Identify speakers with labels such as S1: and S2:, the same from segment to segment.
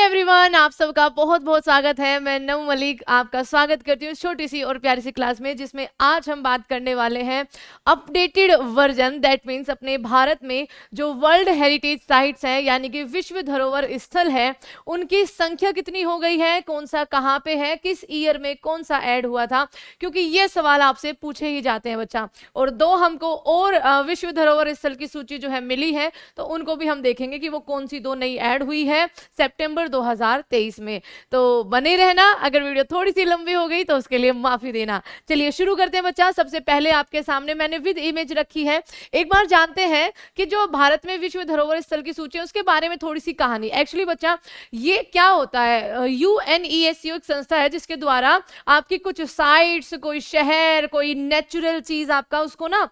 S1: Everyone, आप सबका बहुत बहुत स्वागत है। मैं नऊ मलिक आपका स्वागत करती हूँ छोटी सी और प्यारी सी क्लास में, जिसमें आज हम बात करने वाले हैं अपडेटेड वर्जन। दैट मीन्स अपने भारत में जो वर्ल्ड हेरिटेज साइट्स हैं, यानी कि विश्व धरोहर स्थल है, उनकी संख्या कितनी हो गई है, कौन सा कहाँ पे है, किस ईयर में कौन सा ऐड हुआ था, क्योंकि ये सवाल आपसे पूछे ही जाते हैं बच्चा। और दो हमको और विश्व धरोहर स्थल की सूची जो है मिली है, तो उनको भी हम देखेंगे कि वो कौन सी दो नई ऐड हुई है सितंबर 2023 में। तो बने रहना। अगर वीडियो थोड़ी सी लंबी हो गई तो उसके लिए माफी देना। चलिए शुरू करते हैं बच्चा। सबसे पहले आपके सामने मैंने विद इमेज रखी है। एक बार जानते हैं कि जो भारत में विश्व धरोहर स्थल की सूची है उसके बारे में थोड़ी सी कहानी। एक्चुअली बच्चा ये क्या होता है, UNESCO एक संस्था है जिसके द्वारा आपकी कुछ साइट्स, कोई शहर, कोई नेचुरल चीज आपका उसको ना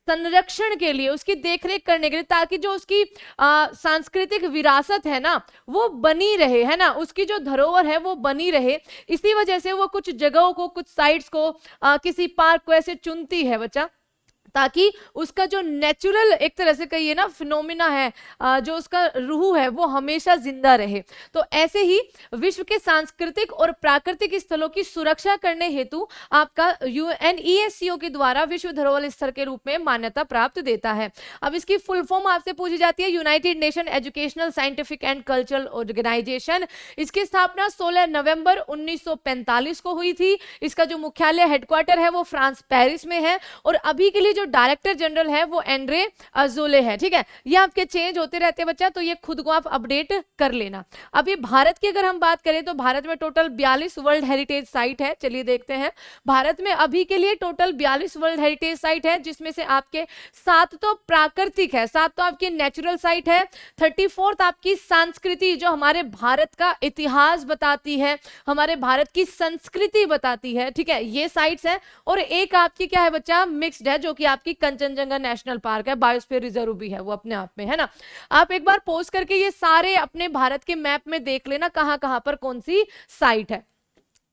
S1: संरक्षण के लिए, उसकी देखरेख करने के लिए, ताकि जो उसकी सांस्कृतिक विरासत है ना वो बनी रहे, है ना, उसकी जो धरोहर है वो बनी रहे। इसी वजह से वो कुछ जगहों को, कुछ साइट्स को, किसी पार्क को ऐसे चुनती है बच्चा, ताकि उसका जो नेचुरल एक तरह से कहिए ना फिनोमिना है, जो उसका रूह है, वो हमेशा जिंदा रहे। तो ऐसे ही विश्व के सांस्कृतिक और प्राकृतिक स्थलों की सुरक्षा करने हेतु आपका UNESCO के द्वारा विश्व धरोहर स्थल के रूप में मान्यता प्राप्त देता है। अब इसकी फुल फॉर्म आपसे पूछी जाती है, United Nation Educational, Scientific and Cultural Organization. इसकी स्थापना 16 नवंबर 1945 को हुई थी। इसका जो मुख्यालय, हेडक्वार्टर है वो फ्रांस पेरिस में है, और अभी के लिए जो डायरेक्टर जनरल है वो एंड्रे अजोले है। ठीक है, ये आपके चेंज होते रहते हैं बच्चा, तो ये खुद को आप अपडेट कर लेना। अभी भारत की अगर हम बात करें तो भारत में टोटल 42 वर्ल्ड हेरिटेज साइट है। चलिए देखते हैं। भारत में अभी के लिए टोटल 42 वर्ल्ड हेरिटेज साइट है, जिसमें से आपके 7 तो प्राकृतिक है, 7 तो आपकी नेचुरल साइट है, 34 आपकी संस्कृति, जो हमारे भारत का इतिहास बताती है, हमारे भारत की संस्कृति बताती है। ठीक है, ये साइट्स है। और एक आपकी क्या है बच्चा, मिक्स्ड है, जो कि आपकी कंचनजंगा नेशनल पार्क है, बायोस्फीयर रिजर्व भी है वो अपने आप में, है ना। आप एक बार पॉज करके ये सारे अपने भारत के मैप में देख लेना कहां कहां पर कौन सी साइट है।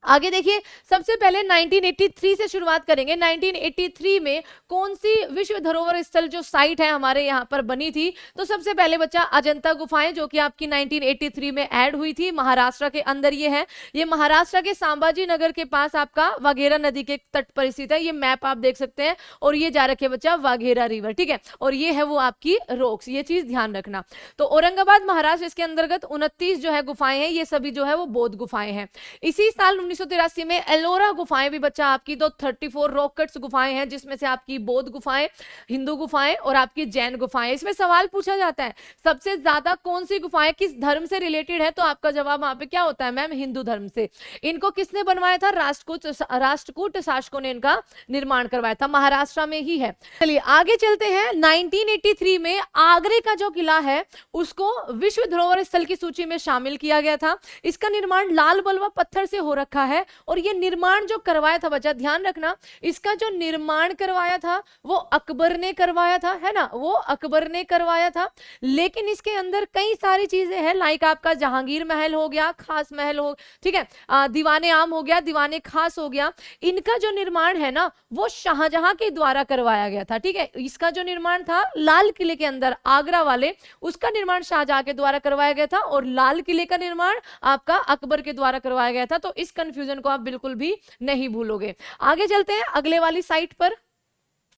S1: आगे देखिए, सबसे पहले 1983 से शुरुआत करेंगे। 1983 में कौन सी विश्व धरोहर स्थल जो साइट है हमारे यहाँ पर बनी थी, तो सबसे पहले बच्चा अजंता गुफाएं, जो कि आपकी 1983 में ऐड हुई थी। महाराष्ट्र के अंदर ये है। ये महाराष्ट्र के संभाजी नगर के पास आपका वाघेरा नदी के तट पर स्थित है। ये मैप आप देख सकते हैं, और ये जा रखे बच्चा वाघेरा रिवर। ठीक है, और ये है वो आपकी रॉक्स, ये चीज ध्यान रखना। तो औरंगाबाद महाराष्ट्र, इसके अंतर्गत 29 जो है गुफाएं हैं, ये सभी जो है वो बौद्ध गुफाएं हैं। इसी साल 1983 में एलोरा गुफाएं भी बच्चा आपकी तो 34 रॉकेट्स गुफाएं हैं, जिसमें से आपकी बौद्ध गुफाएं, हिंदू गुफाएं और आपकी जैन गुफाएं। इसमें सवाल पूछा जाता है सबसे ज्यादा कौन सी गुफाएं किस धर्म से रिलेटेड है, तो आपका जवाब वहां पे क्या होता है मैम, हिंदू धर्म से। इनको किसने बनवाया था, राष्ट्रकूट शासकों ने इनका निर्माण करवाया था, महाराष्ट्र में ही है। चलिए आगे चलते हैं। 1983 में आगरे का जो किला है उसको विश्व धरोहर स्थल की सूची में शामिल किया गया था। इसका निर्माण लाल बलुआ पत्थर से हो रखा है, और ये निर्माण जो करवाया था बच्चा, ध्यान रखना, इसका जो निर्माण करवाया था वो अकबर ने करवाया था, है ना, वो अकबर ने करवाया था। लेकिन इसके अंदर कई सारी चीजें हैं, लाइक आपका जहांगीर महल हो गया, खास महल हो, ठीक है, दीवाने आम हो गया, दीवाने खास हो गया। इनका जो निर्माण है ना वो शाहजहां के द्वारा करवाया गया था। ठीक है, इसका जो निर्माण था लाल किले के अंदर, आगरा वाले, उसका निर्माण शाहजहां के द्वारा करवाया गया था, और लाल किले का निर्माण आपका अकबर के द्वारा करवाया गया था। तो इस कंफ्यूजन को आप बिल्कुल भी नहीं भूलोगे। आगे चलते हैं अगले वाली साइट पर।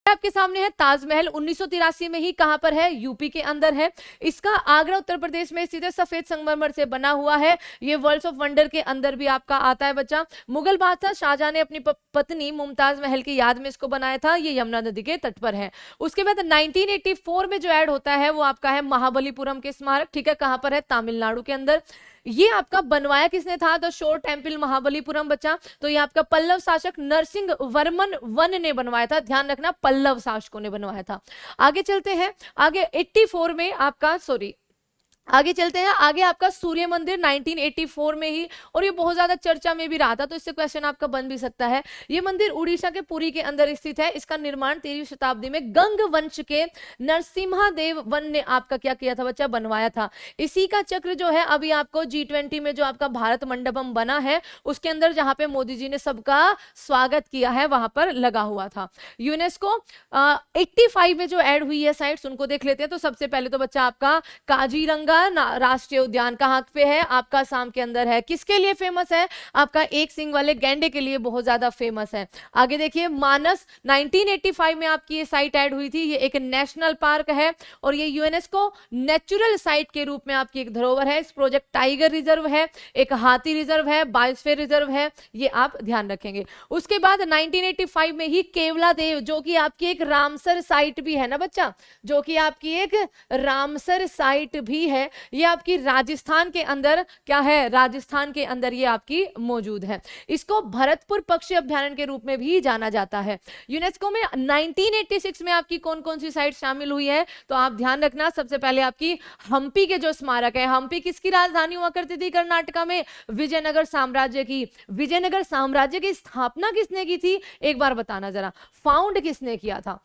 S1: आपके सामने है ताजमहल। 1983 में ही कहां पर है, यूपी के अंदर है। इसका आगरा उत्तर प्रदेश में स्थित है, सफेद संगमरमर से बना हुआ है। ये वर्ल्ड्स ऑफ वंडर के अंदर भी आपका आता है बच्चा। मुगल बादशाह शाहजहां ने अपनी पत्नी मुमताज महल की याद में इसको बनाया था। ये यमुना नदी के तट पर है। उसके बाद 1984 में जो ऐड होता है वो आपका है महाबलीपुरम के स्मारक। ठीक है, कहां पर है, तमिलनाडु के अंदर। ये आपका बनवाया किसने था, द शोर टेम्पल महाबलीपुरम बच्चा। तो ये आपका पल्लव शासक नरसिंह वर्मन वन ने बनवाया था। ध्यान रखना, पल्लव शासकों ने बनवाया था। आगे चलते हैं। आगे 84 में आपका आगे चलते हैं। आगे आपका सूर्य मंदिर 1984 में ही, और ये बहुत ज्यादा चर्चा में भी रहा था, तो इससे क्वेश्चन आपका बन भी सकता है। ये मंदिर उड़ीसा के पुरी के अंदर स्थित है। इसका निर्माण 13वीं शताब्दी में गंग वंश के नरसिम्हादेव वन ने आपका क्या किया था बच्चा, बनवाया था। इसी का चक्र जो है अभी आपको G20 में जो आपका भारत मंडपम बना है उसके अंदर, जहां पे मोदी जी ने सबका स्वागत किया है, वहां पर लगा हुआ था। यूनेस्को 85 में जो ऐड हुई है साइट्स, उनको देख लेते हैं। तो सबसे पहले तो बच्चा आपका काजीरंगा काजीरंगा राष्ट्रीय उद्यान कहाँ पे है? आपका असम के अंदर है। किसके लिए फेमस है? आपका एक सींग वाले गैंडे के लिए बहुत ज्यादा फेमस है। आगे देखिए, मानस 1985 में आपकी ये साइट ऐड हुई थी। ये एक नेशनल पार्क है और ये यूनेस्को नेचुरल साइट के रूप में आपकी एक धरोहर है। इस प्रोजेक्ट टाइगर रिजर्व है, एक हाथी रिजर्व है, बायोस्फीयर रिजर्व है, ये आप ध्यान रखेंगे। उसके बाद 1985 में ही केवलादेव, जो कि आपकी एक रामसर साइट भी है ना बच्चा, जो कि आपकी एक रामसर साइट भी है, ये आपकी राजस्थान के अंदर क्या है? राजस्थान के अंदर ये आपकी मौजूद है। इसको भरतपुर पक्षी अभ्यारण्य के रूप में भी जाना जाता है। यूनेस्को में 1986 में आपकी कौन कौन सी साइट शामिल हुई है? तो आप ध्यान रखना, सबसे पहले आपकी हम्पी के जो स्मारक है, हम्पी किसकी राजधानी हुआ करती थी कर्नाटका में? विजयनगर साम्राज्य की। विजयनगर साम्राज्य की स्थापना किसने की थी? एक बार बताना जरा, फाउंड किसने किया था?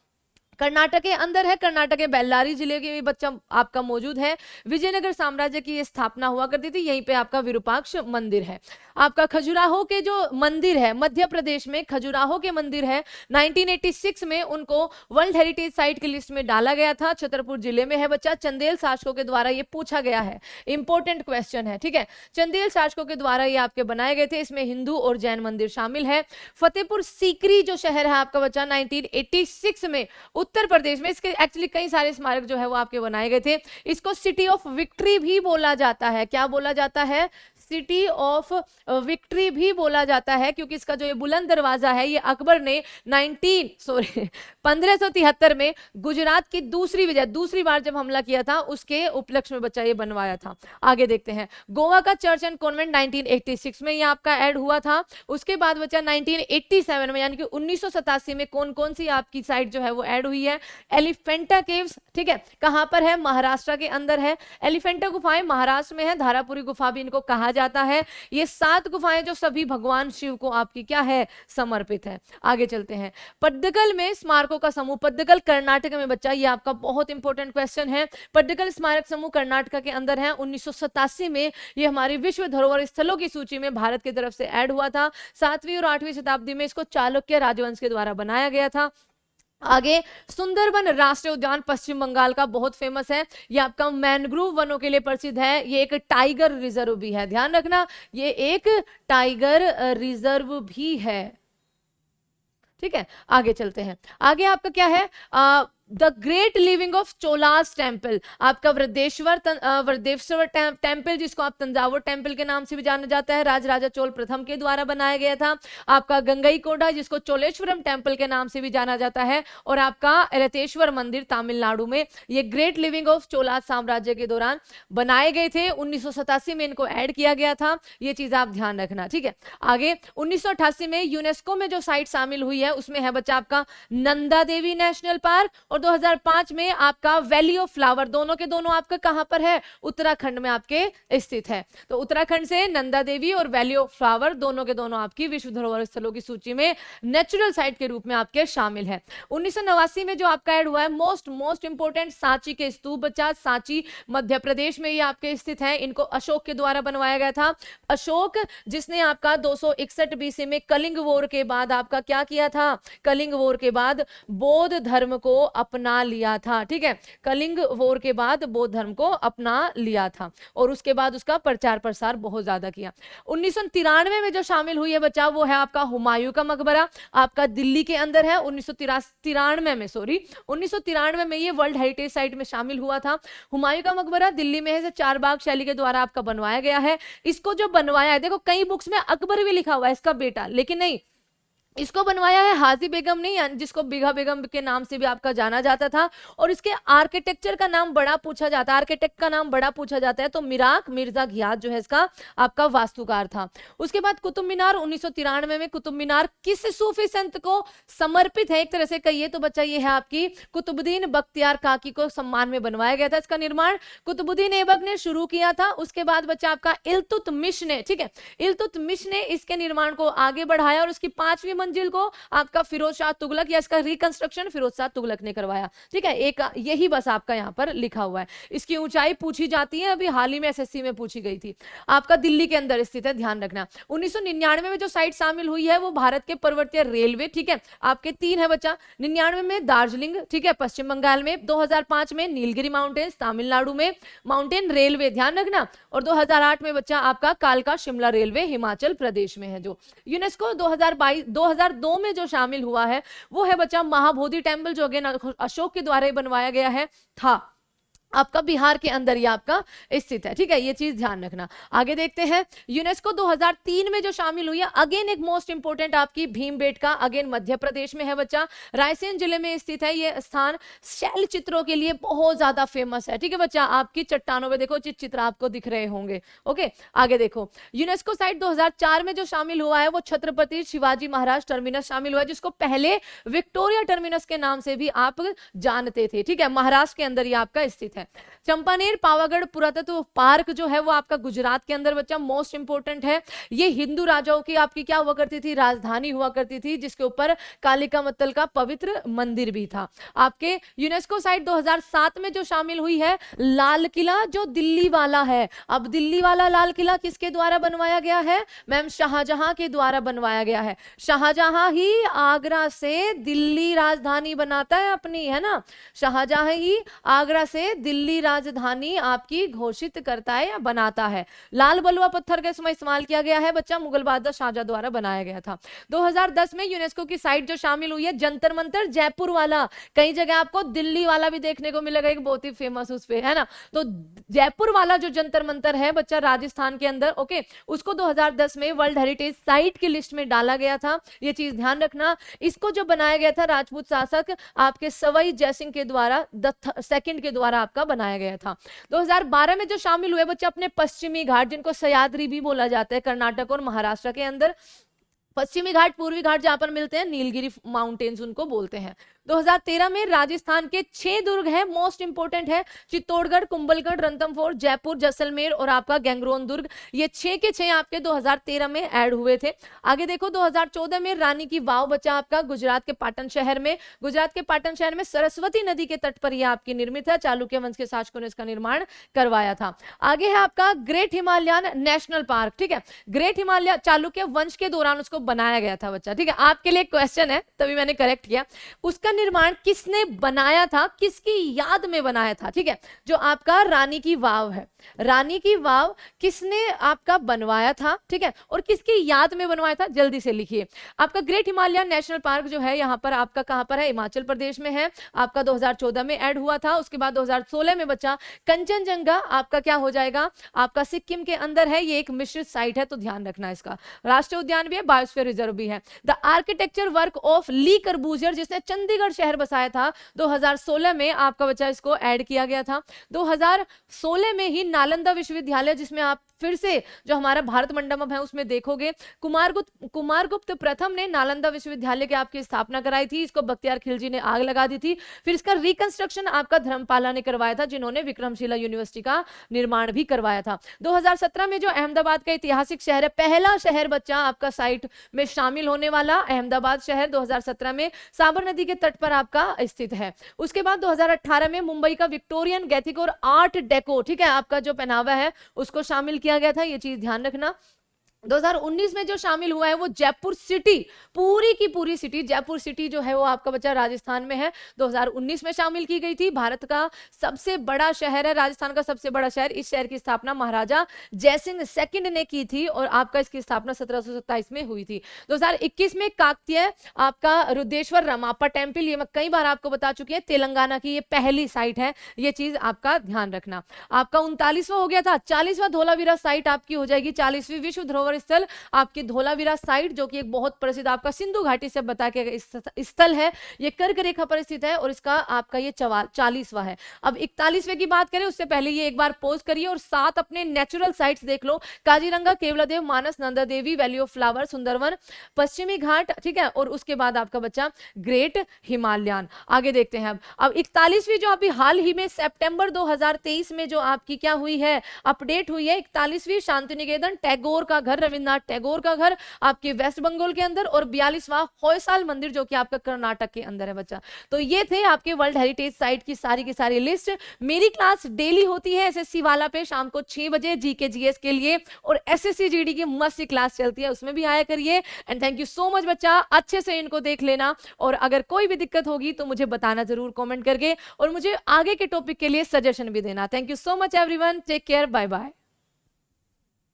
S1: कर्नाटक के अंदर है, कर्नाटक के बेल्लारी जिले के भी बच्चा आपका मौजूद है। विजयनगर साम्राज्य की स्थापना हुआ करती थी। यहीं पे आपका विरूपाक्ष मंदिर है। आपका खजुराहो के जो मंदिर है, मध्य प्रदेश में खजुराहो के मंदिर है, 1986 में उनको वर्ल्ड हेरिटेज साइट की लिस्ट में डाला गया था। छतरपुर जिले में है बच्चा। चंदेल शासकों के द्वारा ये पूछा गया है, इंपॉर्टेंट क्वेश्चन है, ठीक है। चंदेल शासकों के द्वारा ये आपके बनाए गए थे। इसमें हिंदू और जैन मंदिर शामिल है। फतेहपुर सीकरी जो शहर है आपका बच्चा, 1986 में उत्तर प्रदेश में, इसके एक्चुअली कई सारे स्मारक जो है वो आपके बनाए गए थे। इसको सिटी ऑफ विक्ट्री भी बोला जाता है। क्या बोला जाता है? सिटी ऑफ विक्ट्री भी बोला जाता है, क्योंकि इसका जो ये बुलंद दरवाजा है, ये अकबर ने 1573 में गुजरात की दूसरी बार जब हमला किया था, उसके उपलक्ष्य में बच्चा ये बनवाया था। आगे देखते हैं, गोवा का चर्च एंड कॉन्वेंट 1986 में ये आपका ऐड हुआ था। उसके बाद बच्चा 1987 में, यानी कि 1987 में कौन कौन सी आपकी साइट जो है वो ऐड हुई है? एलिफेंटा केव्स, ठीक है। कहां पर है? महाराष्ट्र के अंदर है। एलिफेंटा गुफाएं महाराष्ट्र में है। धारापुरी गुफा भी इनको कहा जाता है। ये 7 गुफाएं जो सभी भगवान शिव को आपकी क्या है? समर्पित है। आगे चलते हैं, पड्डकल में स्मारकों का समूह। पड्डकल कर्नाटक में बच्चा, ये आपका बहुत इंपॉर्टेंट क्वेश्चन है। पड्डकल स्मारक समूह कर्नाटक के अंदर है। 1987 में ये हमारी विश्व धरोहर स्थलों की सूची में भारत की तरफ से ऐड हुआ था। 7वीं और 8वीं शताब्दी में इसको चालुक्य राजवंश के द्वारा बनाया गया था। आगे, सुंदरबन राष्ट्रीय उद्यान पश्चिम बंगाल का बहुत फेमस है। ये आपका मैनग्रोव वनों के लिए प्रसिद्ध है। ये एक टाइगर रिजर्व भी है, ध्यान रखना, ये एक टाइगर रिजर्व भी है, ठीक है। आगे चलते हैं, आगे आपका क्या है? The great living of Cholas temple, आपका वृद्धेश्वर टेम्पल, जिसको आप तंजावुर टेम्पल के नाम से भी जाना जाता है, राजराजा चोल प्रथम के द्वारा बनाया गया था। आपका गंगईकोंडा, जिसको चोलेश्वरम टेम्पल के नाम से भी जाना जाता है, और आपका रतेश्वर मंदिर तमिलनाडु में, ये ग्रेट लिविंग ऑफ चोलास साम्राज्य के दौरान बनाए गए थे। 1987 में इनको ऐड किया गया था। ये चीज आप ध्यान रखना, ठीक है। आगे 1988 में यूनेस्को में जो साइट शामिल हुई है, उसमें है बच्चा आपका नंदा देवी नेशनल पार्क, और 2005 में आपका वैली ऑफ फ्लावर। दोनों के दोनों आपका कहां पर है? उत्तराखंड में आपके स्थित है। तो उत्तराखंड से नंदा देवी और वैली ऑफ फ्लावर दोनों के दोनों आपकी विश्व धरोहर स्थलों की सूची में नेचुरल साइट के रूप में आपके शामिल है। 1989 में जो आपका ऐड हुआ है, मोस्ट इंपोर्टेंट, सांची के स्तूप बच्चा। सांची मध्य प्रदेश में ये आपके स्थित है। इनको अशोक के द्वारा बनवाया गया था। अशोक, जिसने आपका 261 बीसी में कलिंग वॉर के बाद आपका क्या किया था? कलिंग वॉर के बाद बौद्ध धर्म को अपना लिया था, ठीक है। कलिंग वॉर के बाद बौद्ध धर्म को अपना लिया था और उसके बाद उसका प्रचार प्रसार बहुत ज्यादा किया। 1993 में जो शामिल हुई है बच्चा, वो है आपका हुमायूं का मकबरा, आपका दिल्ली के अंदर है। 1993 में ये वर्ल्ड हेरिटेज साइट में शामिल हुआ था। हुमायूं का मकबरा दिल्ली में है, चार बाग शैली के द्वारा आपका बनवाया गया है। इसको जो बनवाया है, देखो कई बुक्स में अकबर भी लिखा हुआ है इसका बेटा, लेकिन नहीं, इसको बनवाया है हाजी बेगम ने, जिसको बीघा बेगम के नाम से भी आपका जाना जाता था। और इसके आर्किटेक्चर का नाम बड़ा पूछा जाता है, आर्किटेक्ट का नाम बड़ा पूछा जाता है, तो मिराक मिर्जा घियाथ जो है इसका आपका वास्तुकार था। उसके बाद कुतुब मीनार 1993 में, कुतुब मीनार किस सूफी संत को समर्पित है? एक तरह से कहिए तो बच्चा ये है आपकी कुतुबुद्दीन बख्तियार काकी को सम्मान में बनवाया गया था। इसका निर्माण कुतुबुद्दीन ऐबक ने शुरू किया था। उसके बाद बच्चा आपका इल्तुतमिश ने, ठीक है, इल्तुतमिश ने इसके निर्माण को आगे बढ़ाया और उसकी 5वीं मंजिल को आपका फिरोज शाह तुगलक, या इसका रिकंस्ट्रक्शन फिरोज शाह तुगलक ने करवाया। ठीक है, एक यही बस आपका यहाँ पर लिखा हुआ है। इसकी ऊंचाई पूछी जाती है, अभी हाल ही में एसएससी में पूछी गई थी। आपका दिल्ली के अंदर स्थित है, ध्यान रखना। 1999 में जो साइट शामिल हुई है वो भारत के पर्वतीय रेलवे, ठीक है, आपके 3 है बच्चा। 99 में दार्जिलिंग, ठीक है, पश्चिम बंगाल में। 2005 में नीलगिरी माउंटेन्स तमिलनाडु में, माउंटेन रेलवे, ध्यान रखना। और 2008 में बच्चा आपका कालका शिमला रेलवे हिमाचल प्रदेश में है। जो यूनेस्को 2002 में जो शामिल हुआ है वो है बच्चा महाबोधि टेम्पल, जो अगेन अशोक के द्वारा ही बनवाया गया है, था आपका बिहार के अंदर ही आपका स्थित है। ठीक है, ये चीज ध्यान रखना। आगे देखते हैं, यूनेस्को 2003 में जो शामिल हुई है, अगेन एक मोस्ट इंपोर्टेंट आपकी भीमबेटका, अगेन मध्य प्रदेश में है बच्चा, रायसेन जिले में स्थित है। ये स्थान शैल चित्रों के लिए बहुत ज्यादा फेमस है। ठीक है बच्चा, आपकी चट्टानों में देखो चित्र आपको दिख रहे होंगे। ओके, आगे देखो, यूनेस्को साइट 2004 में जो शामिल हुआ है वो छत्रपति शिवाजी महाराज टर्मिनस शामिल हुआ है, जिसको पहले विक्टोरिया टर्मिनस के नाम से भी आप जानते थे। ठीक है, महाराष्ट्र के अंदर ही आपका स्थित है। चंपानेर पावागढ़ पुरातत्व पार्क जो है वो आपका गुजरात के अंदर बच्चा मोस्ट इंपोर्टेंट है। ये हिंदू राजाओं की आपकी क्या हुआ करती थी, राजधानी हुआ करती थी, जिसके ऊपर कालिका मत्तल का पवित्र मंदिर भी था। आपके यूनेस्को साइट 2007 में जो शामिल हुई है लाल किला, जो दिल्ली वाला है। अब दिल्ली वाला लाल किला किसके द्वारा बनवाया गया है मैम? शाहजहां के द्वारा बनवाया गया है। शाहजहां ही आगरा से दिल्ली राजधानी बनाता है अपनी, है ना। शाहजहां ही आगरा से दिल्ली राजधानी आपकी घोषित करता है या बनाता है। लाल बलुआ पत्थर का इसमें इस्तेमाल किया गया है बच्चा, मुगल बादशाह शाहजहां द्वारा बनाया गया था। 2010 में यूनेस्को की साइट जो शामिल हुई है जंतर मंतर जयपुर वाला, कई जगह आपको दिल्ली वाला भी देखने को मिलेगा, एक बहुत ही फेमस उस पे, है ना। तो जयपुर वाला जो जंतर मंतर है बच्चा राजस्थान के अंदर, ओके, उसको 2010 में वर्ल्ड हेरिटेज साइट की लिस्ट में डाला गया था। ये चीज ध्यान रखना। इसको जो बनाया गया था राजपूत शासक आपके सवाई जयसिंह के द्वारा सेकंड के द्वारा आपका बनाया गया था। 2012 में जो शामिल हुए बच्चे अपने पश्चिमी घाट, जिनको सह्याद्री भी बोला जाता है, कर्नाटक और महाराष्ट्र के अंदर। पश्चिमी घाट पूर्वी घाट जहां पर मिलते हैं नीलगिरी माउंटेन्स उनको बोलते हैं। 2013 में राजस्थान के 6 दुर्ग हैं, मोस्ट इंपोर्टेंट है, चित्तौड़गढ़, कुंभलगढ़, रणथंभौर, जयपुर, जैसलमेर और आपका गैंगरोन दुर्ग। ये 6 के 6 आपके 2013 में ऐड हुए थे। आगे देखो 2014 में रानी की वाव बचा आपका गुजरात के पाटन शहर में। गुजरात के पाटन शहर में सरस्वती नदी के तट पर यह आपकी निर्मित है। चालुक्य वंश के शासकों ने इसका निर्माण करवाया था। आगे है आपका ग्रेट हिमालयन नेशनल पार्क। ठीक है, ग्रेट हिमालय चालुक्य वंश के दौरान उसको बनाया गया था बच्चा। ठीक है, आपके लिए क्वेश्चन है, तभी मैंने करेक्ट किया। उसका निर्माण किसने बनाया था, किसकी याद में बनाया था? ठीक है, जो आपका रानी की वाव है, रानी की वाव किसने आपका बनवाया था? ठीक है, और किसकी याद में बनवाया था? जल्दी से लिखिए। आपका ग्रेट हिमालयन नेशनल पार्क जो है यहाँ पर आपका कहां पर है? हिमाचल प्रदेश में है। आपका 2014 में ऐड हुआ था। उसके बाद 2016 में बच्चा कंचनजंगा आपका क्या हो जाएगा? आपका सिक्किम के अंदर है। ये एक मिश्रित साइट है, तो ध्यान रखना इसका। राष्ट्रीय उद्यान भी है, बायोस्फीयर रिजर्व भी है। द आर्किटेक्चर वर्क ऑफ ली कर्बूजियर, जिसने चंडीगढ़ शहर बसाया था, 2016 में आपका बच्चा इसको ऐड किया गया था। 2016 में ही नालंदा विश्वविद्यालय, जिसमें आप फिर से जो हमारा भारत मंडपम है उसमें देखोगे कुमारगुप्त प्रथम ने नालंदा विश्वविद्यालय की आपकी स्थापना कराई थी। इसको बख्तियार खिलजी ने आग लगा दी थी। फिर इसका रिकंस्ट्रक्शन आपका धर्मपाला ने करवाया था, जिन्होंने विक्रमशिला यूनिवर्सिटी का निर्माण भी करवाया था। 2017 में जो अहमदाबाद का ऐतिहासिक शहर है, पहला शहर बच्चा आपका साइट में शामिल होने वाला अहमदाबाद शहर 2017 में साबर नदी के तट पर आपका स्थित है। उसके बाद 2018 में मुंबई का विक्टोरियन गैथिक और आर्ट डेको, ठीक है, आपका जो पहनावा है उसको शामिल किया गया था। ये चीज ध्यान रखना। 2019 में जो शामिल हुआ है वो जयपुर सिटी, पूरी की पूरी सिटी जयपुर सिटी जो है वो आपका बच्चा राजस्थान में है, 2019 में शामिल की गई थी। भारत का सबसे बड़ा शहर है, राजस्थान का सबसे बड़ा शहर। इस शहर की स्थापना महाराजा जयसिंह सेकंड ने की थी और आपका इसकी स्थापना 1727 में हुई थी। 2021 में काकतीय आपका रुद्रेश्वर रमापा टेम्पल, ये मैं कई बार आपको बता चुकी है, तेलंगाना की ये पहली साइट है। ये चीज आपका ध्यान रखना। आपका 39वां हो गया था, 40वां धोलावीरा साइट आपकी हो जाएगी 40वीं विश्व धरोहर स्थल आपकी धोलावीरा साइट, जो कि एक बहुत प्रसिद्ध आपका सिंधु घाटी से बता के स्थल है। ये कर्क रेखा पर स्थित है और इसका आपका ये 44वां है। अब 41वें की बात करें उससे पहले ये एक बार पॉज करिए और 7 अपने नेचुरल साइट्स देख लो। काजीरंगा, केवलादेव, मानस, Nanda Devi, valley of flower, Sundarban, पश्चिमी घाट, ठीक है, और उसके बाद आपका बच्चा ग्रेट हिमालयन। आगे देखते हैं। अब 41वीं जो अभी हाल ही में सितंबर 2023 में जो आपकी क्या हुई है, अपडेट हुई है, 41वीं शांति निकेतन टैगोर का घर घर, रविन्द्रनाथ टैगोर का घर आपके वेस्ट बंगाल के अंदर, और 42वां होयसाल मंदिर जो कि आपका कर्नाटक के अंदर है बच्चा। तो ये थे आपके वर्ल्ड हेरिटेज साइट की सारी लिस्ट। मेरी क्लास डेली होती है एसएससी वाला पे शाम को 6 बजे जीके जीएस के लिए, और एसएससी जीडी की मस्त सी क्लास चलती है, उसमें भी आया करिए। And thank you so much बच्चा, अच्छे से इनको देख लेना, और अगर कोई भी दिक्कत होगी तो मुझे बताना जरूर कमेंट करके, और मुझे आगे के टॉपिक के लिए सजेशन भी देना। Thank you so much everyone, take care, bye bye.